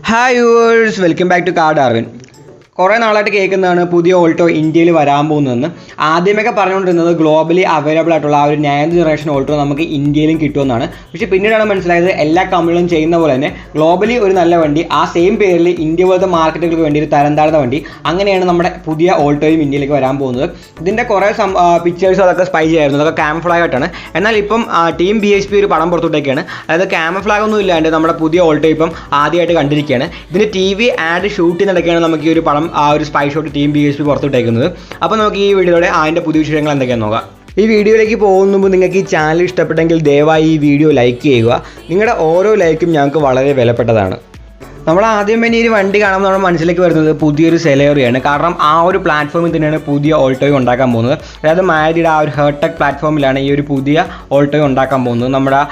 Hi viewers, welcome back to Car Darwin. കുറേ നാളായിട്ട് കേൾക്കുന്നതാണ് പുതിയ ഓൾട്ടോ ഇന്ത്യയിൽ വരാൻ പോകുന്നതെന്ന്. ആദ്യമൊക്കെ പറഞ്ഞുകൊണ്ടിരുന്നത് ഗ്ലോബലി അവൈലബിൾ ആയിട്ടുള്ള ആ ഒരു 9th ജനറേഷൻ ഓൾട്ടോ നമുക്ക് ഇന്ത്യയിലും കിട്ടുമെന്നാണ്. പക്ഷേ പിന്നീടാണ് മനസ്സിലായത് എല്ലാ കമ്പനികളും ചെയ്യുന്ന പോലെ തന്നെ ഗ്ലോബലി ഒരു നല്ല വണ്ടി ആ സെയിം പേരിൽ ഇന്ത്യ പോലത്തെ മാർക്കറ്റുകൾക്ക് വേണ്ടി ഒരു തരം താഴ്ന്ന വണ്ടി അങ്ങനെയാണ് നമ്മുടെ പുതിയ ഓൾട്ടോയും ഇന്ത്യയിലേക്ക് വരാൻ പോകുന്നത്. ഇതിൻ്റെ കുറേ പിക്ചേഴ്സ് അതൊക്കെ സ്പൈ ചെയ്യായിരുന്നു, അതൊക്കെ ക്യാമഫ്ലാഗ് ആയിട്ടാണ്. എന്നാൽ ഇപ്പം ടീം BHP ഒരു പടം പുറത്തുവിട്ടേക്കാണ്. അതായത് ക്യാമഫ്ലാഗ് ഒന്നും ഇല്ലാണ്ട് നമ്മുടെ പുതിയ ഓൾട്ടോ ഇപ്പം ആദ്യമായിട്ട് കണ്ടിരിക്കുകയാണ്. ഇതിൻ്റെ TV ആഡ് ഷൂട്ട് ചെയ്യുന്നിടയ്ക്കാണ് നമുക്ക് ഈ ഒരു പടം ആ ഒരു സ്പൈ ഷോട്ട് ടീം BHP പുറത്തുവിട്ടേക്കുന്നത്. അപ്പോൾ നമുക്ക് ഈ വീഡിയോയുടെ അതിൻ്റെ പുതിയ വിഷയങ്ങൾ എന്തൊക്കെയാണെന്ന് നോക്കാം. ഈ വീഡിയോയിലേക്ക് പോകുമ്പോൾ നിങ്ങൾക്ക് ഈ ചാനൽ ഇഷ്ടപ്പെട്ടെങ്കിൽ ദയവായി ഈ വീഡിയോ ലൈക്ക് ചെയ്യുക. നിങ്ങളുടെ ഓരോ ലൈക്കും ഞങ്ങൾക്ക് വളരെ വിലപ്പെട്ടതാണ്. നമ്മൾ ആദ്യം തന്നെ ഈ വണ്ടി കാണുമ്പോൾ നമ്മുടെ മനസ്സിലേക്ക് വരുന്നത് പുതിയൊരു സെലേറിയാണ്. കാരണം ആ ഒരു പ്ലാറ്റ്ഫോമിൽ തന്നെയാണ് പുതിയ ഓൾട്ടോയും ഉണ്ടാക്കാൻ പോകുന്നത്. അതായത് മാരുതിയുടെ ആ ഒരു ഹെർടെക് പ്ലാറ്റ്ഫോമിലാണ് ഈ ഒരു പുതിയ ഓൾട്ടോയും ഉണ്ടാക്കാൻ പോകുന്നത്. നമ്മുടെ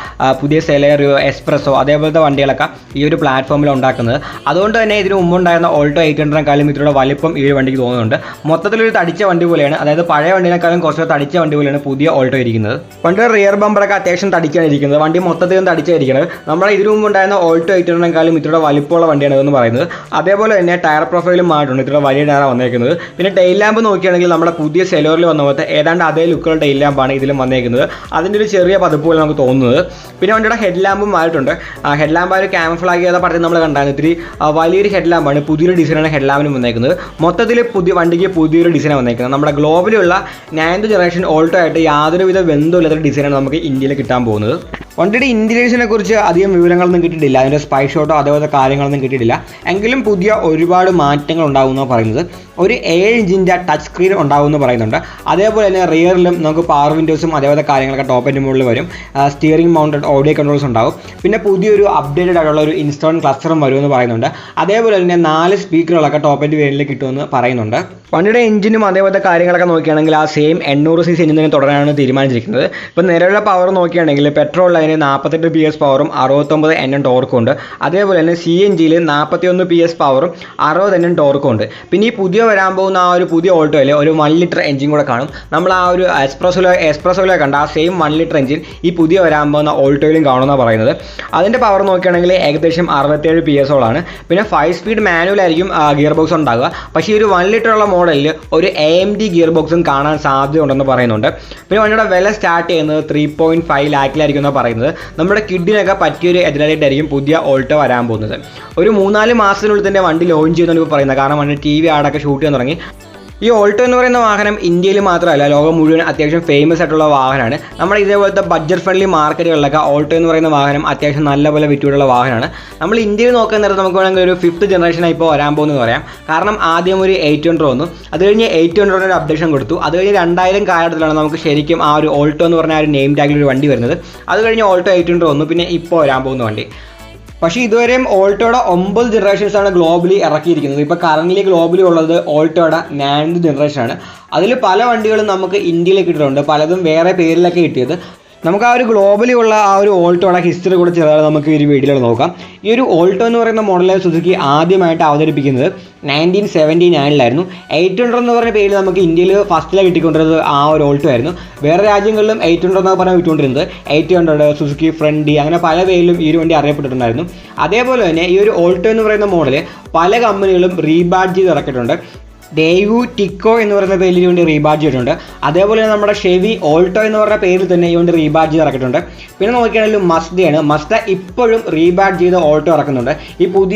പുതിയ സെലേറിയോ, എക്സ്പ്രസോ അതേപോലത്തെ വണ്ടികളൊക്കെ ഈ ഒരു പ്ലാറ്റ്ഫോമിൽ ഉണ്ടാക്കുന്നത്. അതുകൊണ്ട് തന്നെ ഇതിന് മുമ്പുണ്ടായിരുന്ന ഓൾട്ടോ 800-നെക്കാളും ഇതിലൂടെ വലിപ്പം ഈ ഒരു വണ്ടിക്ക് തോന്നുന്നുണ്ട്. മൊത്തത്തിലൊരു തടിച്ച വണ്ടി പോലെയാണ്, അതായത് പഴയ വണ്ടിനേക്കാളും കുറച്ച് തടിച്ച വണ്ടി പോലെയാണ് പുതിയ ഓൾട്ടോ ഇരിക്കുന്നത്. വണ്ടിയുടെ റിയർ ബമ്പറൊക്കെ അത്യാവശ്യം തടിച്ചാണ് ഇരിക്കുന്നത്. വണ്ടി മൊത്തത്തിലും തടിച്ചായിരിക്കുന്നത്. നമ്മുടെ ഇതിനു മുമ്പുണ്ടായിരുന്ന ഓൾട്ടോ 800-നെക്കാളും ഇതിലൂടെ വലിപ്പമുള്ള വണ്ടിയാണ് എന്ന് പറയുന്നത്. അതേപോലെ തന്നെ ടയർ പ്രൊഫൈലും മാറിയിട്ടുണ്ട്, ഇതിലൂടെ വലിയ ടയറാണ് വന്നേക്കുന്നത്. പിന്നെ ടെയിൽ ലാമ്പ് നോക്കുകയാണെങ്കിൽ നമ്മുടെ പുതിയ സെലോറിൽ വന്ന പോലത്തെ ഏതാണ്ട് അതേ ലുക്കുള്ള ടെയിൽ ലാമ്പാണ് ഇതിലും വന്നേക്കുന്നത്. അതിൻ്റെ ഒരു ചെറിയ പതിപ്പ് പോലെ നമുക്ക് തോന്നുന്നത്. പിന്നെ വണ്ടിയുടെ ഹെഡ് ലാമ്പും മാറിയിട്ടുണ്ട്. ഹെഡ് ലാമ്പ് ഒരു ക്യാമഫ്ലാഗ് ചെയ്ത പടത്തിൽ നമ്മൾ കണ്ടായിരുന്നു. ഇത്തിരി വലിയൊരു ഹെഡ് ലാമ്പാണ്, പുതിയൊരു ഡിസൈനാണ് ഹെഡ് ലാമ്പിനും വന്നേക്കുന്നത്. മൊത്തത്തിൽ വണ്ടിക്ക് പുതിയൊരു ഡിസൈനാണ് വന്നേക്കുന്നത്. നമ്മുടെ ഗ്ലോബിലുള്ള 9th ജനറേഷൻ ഓൾട്ടോ ആയിട്ട് യാതൊരുവിധ ബന്ധമില്ലാത്ത ഡിസൈനാണ് നമുക്ക് ഇന്ത്യയിൽ കിട്ടാൻ പോകുന്നത്. വണ്ടിയുടെ ഇൻറ്റീരിയേഴ്സിനെ കുറിച്ച് അധികം വിവരങ്ങളൊന്നും കിട്ടിയിട്ടില്ല, അതിൻ്റെ സ്പൈ ഷോട്ടോ അതേപോലത്തെ കാര്യങ്ങളൊന്നും കിട്ടിയിട്ടില്ല. എങ്കിലും പുതിയ ഒരുപാട് മാറ്റങ്ങൾ ഉണ്ടാകുമെന്നാണ് പറയുന്നത്. ഒരു 7 ഇഞ്ചിൻ്റെ ടച്ച് സ്ക്രീൻ ഉണ്ടാകുമെന്ന് പറയുന്നുണ്ട്. അതേപോലെ തന്നെ റിയറിലും നമുക്ക് പവർ വിൻഡോസും അതേപോലത്തെ കാര്യങ്ങളൊക്കെ ടോപ്പ് എൻ്റെ മുകളിൽ വരും. സ്റ്റിയറിംഗ് മൗണ്ടഡ് ഓഡിയോ കൺട്രോൾസ് ഉണ്ടാകും. പിന്നെ പുതിയൊരു അപ്ഡേറ്റഡ് ആയിട്ടുള്ള ഒരു ഇൻസ്റ്റോൺ ക്ലസ്റ്ററും വരുമെന്ന് പറയുന്നുണ്ട്. അതേപോലെ തന്നെ 4 സ്പീക്കറുകളൊക്കെ ടോപ്പ് എൻ്റെ വേരിയന്റിൽ കിട്ടുമെന്ന് പറയുന്നുണ്ട്. വണ്ടിയുടെ എഞ്ചിനും അതേപോലത്തെ കാര്യങ്ങളൊക്കെ നോക്കുകയാണെങ്കിൽ ആ സെയിം 800cc എഞ്ചിൻ തന്നെ തുടരാനാണ് തീരുമാനിച്ചിരിക്കുന്നത്. ഇപ്പോൾ നിലവിലുള്ള പവർ നോക്കുകയാണെങ്കിൽ പെട്രോളിൽ അതിന് 48 PS പവറും 69 Nm ടോർക്കും ഉണ്ട്. അതേപോലെ തന്നെ CNGയിൽ 41 PS പവറും 60 Nm ടോർക്കും ഉണ്ട്. പിന്നെ ഈ പുതിയ വരാൻ പോകുന്ന ആ ഒരു പുതിയ ഓൾട്ടോയിൽ ഒരു 1 ലിറ്റർ എഞ്ചിൻ കൂടെ കാണും. നമ്മൾ ആ ഒരു എക്സ്പ്രസോയിലോ കണ്ട ആ സെയിം 1 ലിറ്റർ എഞ്ചിൻ ഈ പുതിയ വരാൻ പോകുന്ന ഓൾട്ടോയിലും കാണുമെന്നാണ് പറയുന്നത്. അതിൻ്റെ പവർ നോക്കുകയാണെങ്കിൽ ഏകദേശം 67 PS പിന്നെ 5 സ്പീഡ് മാനുവൽ ആയിരിക്കും ഗിയർ ബോക്സ് ഉണ്ടാകുക. പക്ഷേ ഈ ഒരു 1 ലിറ്ററുള്ള മോഡലിൽ ഒരു AMD ഗിയർ ബോക്സും കാണാൻ സാധ്യതയുണ്ടെന്ന് പറയുന്നുണ്ട്. പിന്നെ വണ്ടിയുടെ വില സ്റ്റാർട്ട് ചെയ്യുന്നത് 3.5 ലാഖിലായിരിക്കും എന്നാണ് പറയുന്നത്. നമ്മുടെ കിഡിനൊക്കെ പറ്റിയൊരു എതിരായിട്ടായിരിക്കും പുതിയ ഓൾട്ടോ വരാൻ പോകുന്നത്. ഒരു 3-4 മാസത്തിനുള്ളിൽ തന്നെ വണ്ടി ലോഞ്ച് ചെയ്യുന്നതാണ് ഇപ്പോൾ പറയുന്നത്. കാരണം വണ്ടി TV ആടൊക്കെ ഷൂട്ട് ചെയ്യാൻ തുടങ്ങി. ഈ ഓൾട്ടോ എന്ന് പറയുന്ന വാഹനം ഇന്ത്യയിൽ മാത്രമല്ല ലോകം മുഴുവൻ അത്യാവശ്യം ഫേമസ് ആയിട്ടുള്ള വാഹനമാണ്. നമ്മുടെ ഇതേപോലത്തെ ബഡ്ജറ്റ് ഫ്രണ്ട്ലി മാർക്കറ്റുകളിലൊക്കെ ഓൾട്ടോ എന്ന് പറയുന്ന വാഹനം അത്യാവശ്യം നല്ലപോലെ വിറ്റുള്ള വാഹനമാണ്. നമ്മൾ ഇന്ത്യയിൽ നോക്കുന്ന നേരത്തെ നമുക്ക് വേണമെങ്കിൽ ഒരു 5th ജനറേഷനായി ഇപ്പോൾ വരാൻ പോകുന്നത് പറയാം. കാരണം ആദ്യം ഒരു 800 വന്നു, അത് കഴിഞ്ഞ് 800 ഒരു അപ്ഡേഷൻ കൊടുത്തു. അത് കഴിഞ്ഞ് 2000 കാലഘട്ടത്തിലാണ് നമുക്ക് ശരിക്കും ആ ഒരു ഓൾട്ടോ എന്ന് പറഞ്ഞ ഒരു നെയിം ടാഗിലൊരു വണ്ടി വരുന്നത്. അത് കഴിഞ്ഞ് ഓൾട്ടോ 800 വന്നു, പിന്നെ ഇപ്പോൾ വരാൻ പോകുന്ന വണ്ടി. പക്ഷേ ഇതുവരെയും ഓൾട്ടോയുടെ 9 ജനറേഷൻസാണ് ഗ്ലോബലി ഇറക്കിയിരിക്കുന്നത്. ഇപ്പോൾ കറൻ്റ് ഗ്ലോബലി ഉള്ളത് ഓൾട്ടോയുടെ 9th ജനറേഷനാണ്. അതിൽ പല വണ്ടികളും നമുക്ക് ഇന്ത്യയിലേക്ക് കിട്ടിയിട്ടുണ്ട്, പലതും വേറെ പേരിലൊക്കെ കിട്ടിയത്. നമുക്ക് ആ ഒരു ഗ്ലോബലി ഉള്ള ആ ഒരു ഓൾട്ടോയുടെ ഹിസ്റ്ററി കൂടെ ചെറുതായി നമുക്ക് ഈ ഒരു വീഡിയോയിൽ നോക്കാം. ഈ ഒരു ഓൾട്ടോ എന്ന് പറയുന്ന മോഡലിൽ സുസുക്കി ആദ്യമായിട്ട് അവതരിപ്പിക്കുന്നത് 1979 800 എന്ന് പറഞ്ഞ പേരിൽ നമുക്ക് ഇന്ത്യയിൽ ഫസ്റ്റിലാണ് കിട്ടിക്കൊണ്ടിരുന്നത് ആ ഒരു ഓൾട്ടോ ആയിരുന്നു. വേറെ രാജ്യങ്ങളിലും 800 എന്നൊക്കെ പറഞ്ഞാൽ വിട്ടുകൊണ്ടിരുന്നത്. 800 സുസുക്കി ഫ്രണ്ടി അങ്ങനെ പല പേരിലും ഈ ഒരു വണ്ടി അറിയപ്പെട്ടിട്ടുണ്ടായിരുന്നു. അതേപോലെ തന്നെ ഈ ഒരു ഓൾട്ടോ എന്ന് പറയുന്ന മോഡൽ പല കമ്പനികളും റീബാഡ്ജ് ചെയ്ത് ഇറക്കിയിട്ടുണ്ട്. ഡേവു ടിക്കോ എന്ന് പറയുന്ന പേരിൽ വേണ്ടി റീബാഡ്ജ് ചെയ്തിട്ടുണ്ട്. അതേപോലെ തന്നെ നമ്മുടെ ഷെവി ഓൾട്ടോ എന്ന് പറഞ്ഞ പേരിൽ തന്നെ ഈ വണ്ടി റീബാഡ്ജ് ചെയ്ത് ഇറക്കിയിട്ടുണ്ട്. പിന്നെ നോക്കുകയാണെങ്കിൽ മസ്തയാണ്. മസ്ത ഇപ്പോഴും റീബാഡ്ജ് ചെയ്ത് ഓൾട്ടോ ഇറക്കുന്നുണ്ട്. ഈ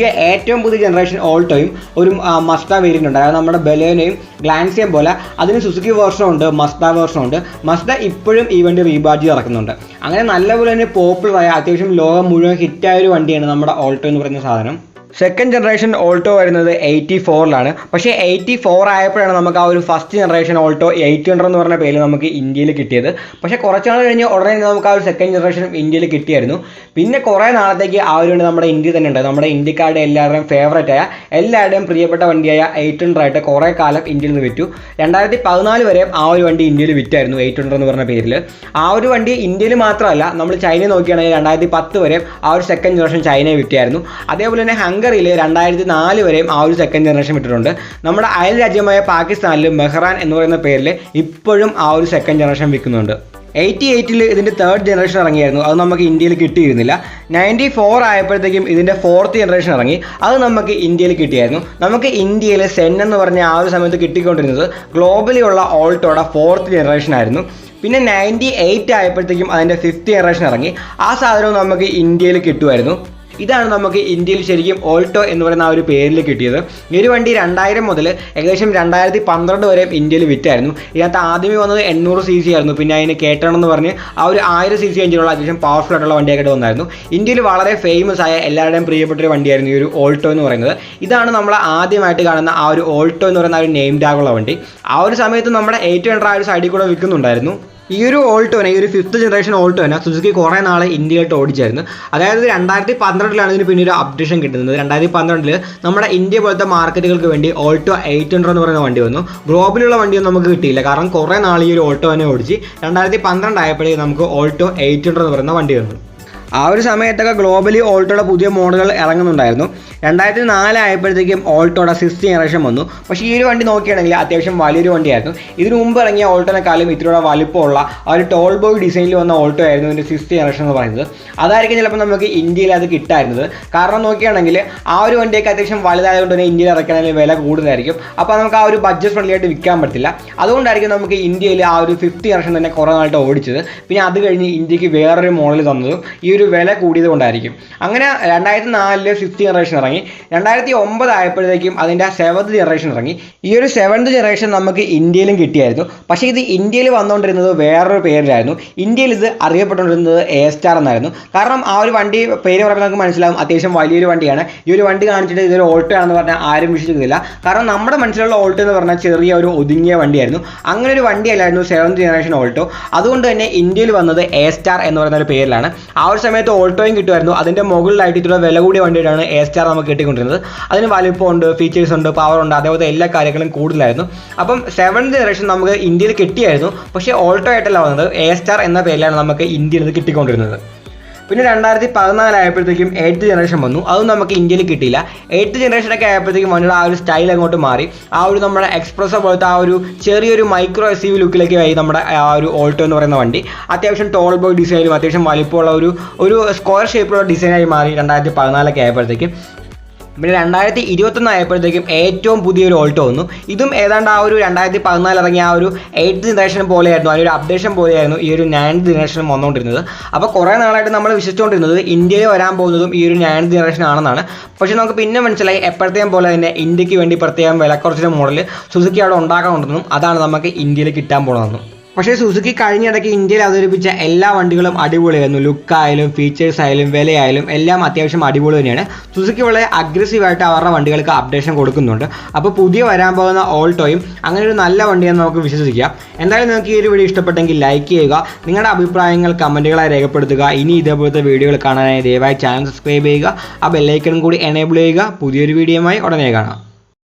ഏറ്റവും പുതിയ ജനറേഷൻ ഓൾട്ടോയും ഒരു മസ്ത വേരിയൻ്റ് ഉണ്ട്. അതായത് നമ്മുടെ ബലേനയും ഗ്ലാൻസിയം പോലെ അതിന് സുസുക്കി വേർഷനും ഉണ്ട്, മസ്ത വേർഷനും ഉണ്ട്. മസ്ത ഇപ്പോഴും ഈ വണ്ടി റീബാഡ്ജ് ചെയ്ത് ഇറക്കുന്നുണ്ട്. അങ്ങനെ നല്ലപോലെ തന്നെ പോപ്പുലറായ അത്യാവശ്യം ലോകം മുഴുവൻ ഹിറ്റായ ഒരു വണ്ടിയാണ് നമ്മുടെ ഓൾട്ടോ എന്ന് പറയുന്ന സാധനം. 2nd ജനറേഷൻ ഓൾട്ടോ വരുന്നത് 84 പക്ഷേ 84 ആയപ്പോഴാണ് നമുക്ക് ആ ഒരു 1st ജനറേഷൻ ഓൾട്ടോ 800 എന്ന് പറഞ്ഞ പേരിൽ നമുക്ക് ഇന്ത്യയിൽ കിട്ടിയത്. പക്ഷേ കുറച്ച് നാൾ കഴിഞ്ഞ് ഉടനെ നമുക്ക് ആ ഒരു 2nd ജനറേഷൻ ഇന്ത്യയിൽ കിട്ടിയായിരുന്നു. പിന്നെ കുറേ നാളത്തേക്ക് ആ ഒരു വണ്ടി നമ്മുടെ ഇന്ത്യയിൽ തന്നെ ഉണ്ട്. നമ്മുടെ ഇന്ത്യക്കാരുടെ എല്ലാവരുടെയും ഫേവറേറ്റായ എല്ലാവരുടെയും പ്രിയപ്പെട്ട വണ്ടിയായ 800 ആയിട്ട് കുറേ കാലം ഇന്ത്യയിൽ നിന്ന് വിറ്റു. 2014 വരെ ആ ഒരു വണ്ടി ഇന്ത്യയിൽ വിറ്റായിരുന്നു 800 എന്ന് പറഞ്ഞ പേരിൽ. ആ ഒരു വണ്ടി ഇന്ത്യയിൽ മാത്രമല്ല നമ്മൾ ചൈന നോക്കുകയാണെങ്കിൽ 2010 വരെ ആ ഒരു 2nd ജനറേഷൻ ചൈനയെ വിറ്റായിരുന്നു. അതേപോലെ തന്നെ ഹംഗറിയിൽ 2004 വരെയും ആ ഒരു 2nd ജനറേഷൻ വിട്ടിട്ടുണ്ട്. നമ്മുടെ അയൽ രാജ്യമായ പാകിസ്ഥാനിൽ മെഹ്റാൻ എന്ന് പറയുന്ന പേരിൽ ഇപ്പോഴും ആ ഒരു 2nd ജനറേഷൻ വിൽക്കുന്നുണ്ട്. 88-ൽ ഇതിൻ്റെ 3rd ജനറേഷൻ ഇറങ്ങിയായിരുന്നു, അത് നമുക്ക് ഇന്ത്യയിൽ കിട്ടിയിരുന്നില്ല. 94 ആയപ്പോഴത്തേക്കും ഇതിൻ്റെ 4th ജനറേഷൻ ഇറങ്ങി, അത് നമുക്ക് ഇന്ത്യയിൽ കിട്ടിയായിരുന്നു. നമുക്ക് ഇന്ത്യയിൽ സെൻ എന്ന് പറഞ്ഞ ആ ഒരു സമയത്ത് കിട്ടിക്കൊണ്ടിരുന്നത് ഗ്ലോബലി ഉള്ള ഓൾട്ടോയുടെ 4th ജനറേഷൻ ആയിരുന്നു. പിന്നെ 98 ആയപ്പോഴത്തേക്കും അതിൻ്റെ 5th ജനറേഷൻ ഇറങ്ങി, ആ സാധനവും നമുക്ക് ഇന്ത്യയിൽ കിട്ടുമായിരുന്നു. ഇതാണ് നമുക്ക് ഇന്ത്യയിൽ ശരിക്കും ഓൾട്ടോ എന്ന് പറയുന്ന ആ ഒരു പേരിൽ കിട്ടിയത്. ഈ ഒരു വണ്ടി 2000 മുതൽ ഏകദേശം 2012 വരെ ഇന്ത്യയിൽ വിറ്റായിരുന്നു. ഇതിനകത്ത് ആദ്യമേ വന്നത് 800 cc ആയിരുന്നു, പിന്നെ അതിന് കേട്ടണം എന്ന് പറഞ്ഞ് ആ ഒരു 1000 cc എഞ്ചിനുള്ള അത്യാവശ്യം പവർഫുൾ ആയിട്ടുള്ള വണ്ടിയായിട്ട് വന്നായിരുന്നു. ഇന്ത്യയിൽ വളരെ ഫേമസ് ആയ എല്ലാവരുടെയും പ്രിയപ്പെട്ടൊരു വണ്ടിയായിരുന്നു ഈ ഒരു ഓൾട്ടോ എന്ന് പറയുന്നത്. ഇതാണ് നമ്മൾ ആദ്യമായിട്ട് കാണുന്ന ആ ഒരു ഓൾട്ടോ എന്ന് പറയുന്ന ആ ഒരു നെയിം ടാഗുള്ള വണ്ടി. ആ ഒരു സമയത്ത് നമ്മുടെ 800 ആ ഒരു സൈഡിൽ കൂടെ വിൽക്കുന്നുണ്ടായിരുന്നു. ഈ ഒരു ഓൾട്ടോനെ, ഈ ഒരു 5th ജനറേഷൻ ഓൾട്ടോനെ സുസുക്കി കുറേ നാൾ ഇന്ത്യയിലോട്ട് ഓടിച്ചായിരുന്നു. അതായത് 2012 ഇതിന് പിന്നെ ഒരു അപ്ഡേഷൻ കിട്ടുന്നത്. 2012 നമ്മുടെ ഇന്ത്യ പോലത്തെ മാർക്കറ്റുകൾക്ക് വേണ്ടി ഓൾട്ടോ 800 എന്ന് പറയുന്ന വണ്ടി വന്നു. ഗ്ലോബിലുള്ള വണ്ടിയൊന്നും നമുക്ക് കിട്ടിയില്ല, കാരണം കുറേ നാൾ ഈ ഒരു ഓൾട്ടോനെ ഓടിച്ച് 2012 ആയപ്പോഴേക്കും നമുക്ക് ഓൾട്ടോ 800 എന്ന് പറയുന്ന വണ്ടി വന്നു. ആ ഒരു സമയത്തൊക്കെ ഗ്ലോബലി ഓൾട്ടോയുടെ പുതിയ മോഡലുകൾ ഇറങ്ങുന്നുണ്ടായിരുന്നു. 2004 ആയപ്പോഴത്തേക്കും ഓൾട്ടോയുടെ 6th ജനറേഷൻ വന്നു. പക്ഷേ ഈ ഒരു വണ്ടി നോക്കുകയാണെങ്കിൽ അത്യാവശ്യം വലിയൊരു വണ്ടിയായിരുന്നു. ഇതിനു മുമ്പ് ഇറങ്ങിയ ഓൾട്ടോനെക്കാളും ഇത്തിരിയുടെ വലിപ്പമുള്ള ആ ഒരു ടോൾ ബോയ് ഡിസൈനിൽ വന്ന ഓൾട്ടോ ആയിരുന്നു ഇതിൻ്റെ 6th ജനറേഷൻ എന്ന് പറയുന്നത്. അതായിരിക്കും ചിലപ്പോൾ നമുക്ക് ഇന്ത്യയിൽ അത് കിട്ടായിരുന്നത്. കാരണം നോക്കുകയാണെങ്കിൽ ആ ഒരു വണ്ടിയൊക്കെ അത്യാവശ്യം വലുതായതുകൊണ്ട് തന്നെ ഇന്ത്യയിൽ ഇറക്കണമെങ്കിൽ വില കൂടുതലായിരിക്കും. അപ്പോൾ നമുക്ക് ആ ഒരു ബഡ്ജറ്റ് ഫ്രണ്ട്ലി ആയിട്ട് വിൽക്കാൻ പറ്റില്ല. അതുകൊണ്ടായിരിക്കും നമുക്ക് ഇന്ത്യയിൽ ആ ഒരു 5th ജനറേഷൻ തന്നെ കുറേ നാളായിട്ട് ഓടിച്ചത്. പിന്നെ അത് കഴിഞ്ഞ് ഇന്ത്യക്ക് വേറൊരു മോഡൽ തന്നതും ഈ ഒരു വില കൂടിയത് കൊണ്ടായിരിക്കും. അങ്ങനെ 2004 5th ജനറേഷൻ ഇറങ്ങി. 2009 ആയപ്പോഴത്തേക്കും അതിൻ്റെ 7th ജനറേഷൻ ഇറങ്ങി. ഈ ഒരു 7th ജനറേഷൻ നമുക്ക് ഇന്ത്യയിലും കിട്ടിയായിരുന്നു. പക്ഷേ ഇത് ഇന്ത്യയിൽ വന്നുകൊണ്ടിരുന്നത് വേറൊരു പേരിലായിരുന്നു. ഇന്ത്യയിൽ ഇത് അറിയപ്പെട്ടുകൊണ്ടിരുന്നത് എ സ്റ്റാർ എന്നായിരുന്നു. കാരണം ആ ഒരു വണ്ടി പേര് പറയുമ്പോൾ നമുക്ക് മനസ്സിലാവും അത്യാവശ്യം വലിയൊരു വണ്ടിയാണ്. ഈ ഒരു വണ്ടി കാണിച്ചിട്ട് ഇതൊരു ഓൾട്ടോ ആണെന്ന് പറഞ്ഞാൽ ആരും വിശ്വസിക്കുന്നില്ല. കാരണം നമ്മുടെ മനസ്സിലുള്ള ഓൾട്ടോ എന്ന് പറഞ്ഞാൽ ചെറിയ ഒരു ഒതുങ്ങിയ വണ്ടിയായിരുന്നു. അങ്ങനെ ഒരു വണ്ടിയല്ലായിരുന്നു 7th ജനറേഷൻ ഓൾട്ടോ. അതുകൊണ്ട് തന്നെ ഇന്ത്യയിൽ വന്നത് എ സ്റ്റാർ എന്ന് പറയുന്ന ഒരു പേരിലാണ്. ആ ഒരു സമയത്ത് ഓൾട്ടോയും കിട്ടുമായിരുന്നു. അതിൻ്റെ മുകളിലായിട്ട് ഇത്ര വില കൂടിയ വണ്ടിയിട്ടാണ് എ സ്റ്റാർ നമുക്ക് കിട്ടിക്കൊണ്ടിരുന്നത്. അതിന് വലിപ്പമുണ്ട്, ഫീച്ചേഴ്സ് ഉണ്ട്, പവർ ഉണ്ട്, അതേപോലെ എല്ലാ കാര്യങ്ങളും കൂടുതലായിരുന്നു. അപ്പം 7th ജനറേഷൻ നമുക്ക് ഇന്ത്യയിൽ കിട്ടിയായിരുന്നു. പക്ഷേ ഓൾട്ടോ ആയിട്ടല്ല വന്നത്, എ സ്റ്റാർ എന്ന പേരിലാണ് നമുക്ക് ഇന്ത്യയിൽ ഇത് കിട്ടിക്കൊണ്ടിരുന്നത്. പിന്നെ 2014 ആയപ്പോഴത്തേക്കും 8th ജനറേഷൻ വന്നു. അതും നമുക്ക് ഇന്ത്യയിൽ കിട്ടിയില്ല. 8th ജനറേഷനൊക്കെ ആയപ്പോഴത്തേക്കും വണ്ടിയുടെ ആ ഒരു സ്റ്റൈൽ അങ്ങോട്ട് മാറി. ആ ഒരു നമ്മുടെ എക്സ്പ്രസോ പോലത്തെ ആ ഒരു ചെറിയൊരു മൈക്രോ SUV ലുക്കിലേക്ക് ആയി നമ്മുടെ ആ ഒരു ഓൾട്ടോ എന്ന് പറയുന്ന വണ്ടി. അത്യാവശ്യം ടോൾ ബോയ് ഡിസൈനും അത്യാവശ്യം വലിപ്പമുള്ള ഒരു സ്ക്വയർ ഷേപ്പിലുള്ള ഡിസൈനായി മാറി 2014 ആയപ്പോഴത്തേക്കും. പിന്നെ 2021 ആയപ്പോഴത്തേക്കും ഏറ്റവും പുതിയൊരു ഓൾട്ടോ വന്നു. ഇതും ഏതാണ്ട് ആ ഒരു 2014 ഇറങ്ങിയ ആ ഒരു 8th ജനറേഷൻ പോലെയായിരുന്നു, അതിനൊരു അപ്ഡേഷൻ പോലെയായിരുന്നു ഈ ഒരു 9th ജനറേഷൻ വന്നുകൊണ്ടിരുന്നത്. അപ്പോൾ കുറേ നാളായിട്ട് നമ്മൾ വിശ്വസിച്ചുകൊണ്ടിരുന്നത് ഇന്ത്യയിൽ വരാൻ പോകുന്നതും ഈ ഒരു 9th ജനറേഷൻ ആണെന്നാണ്. പക്ഷേ നമുക്ക് പിന്നെ മനസ്സിലായി എപ്പോഴത്തെയും പോലെ തന്നെ ഇന്ത്യക്ക് വേണ്ടി പ്രത്യേകം വില കുറച്ചൊരു മോഡൽ സുസുക്കി അവിടെ ഉണ്ടാക്കാനുണ്ടെന്നും അതാണ് നമുക്ക് ഇന്ത്യയിൽ കിട്ടാൻ പോകുന്നതെന്നും. പക്ഷേ സുസുക്കി കഴിഞ്ഞിടയ്ക്ക് ഇന്ത്യയിൽ അവതരിപ്പിച്ച എല്ലാ വണ്ടികളും അടിപൊളിയായിരുന്നു. ലുക്കായാലും ഫീച്ചേഴ്സ് ആയാലും വിലയായാലും എല്ലാം അത്യാവശ്യം അടിപൊളി തന്നെയാണ്. സുസുക്കി വളരെ അഗ്രസീവായിട്ട് അവരുടെ വണ്ടികൾക്ക് അപ്ഡേഷൻ കൊടുക്കുന്നുണ്ട്. അപ്പോൾ പുതിയ വരാൻ പോകുന്ന ഓൾട്ടോയും അങ്ങനെ ഒരു നല്ല വണ്ടിയെന്ന് നമുക്ക് വിശ്വസിക്കാം. എന്തായാലും നിങ്ങൾക്ക് ഈ ഒരു വീഡിയോ ഇഷ്ടപ്പെട്ടെങ്കിൽ ലൈക്ക് ചെയ്യുക, നിങ്ങളുടെ അഭിപ്രായങ്ങൾ കമൻറ്റുകളായി രേഖപ്പെടുത്തുക. ഇനി ഇതേപോലത്തെ വീഡിയോകൾ കാണാനായി ദയവായി ചാനൽ സബ്സ്ക്രൈബ് ചെയ്യുക, ആ ബെല്ലൈക്കണും കൂടി എനേബിൾ ചെയ്യുക. പുതിയൊരു വീഡിയോയുമായി ഉടനെ കാണാം.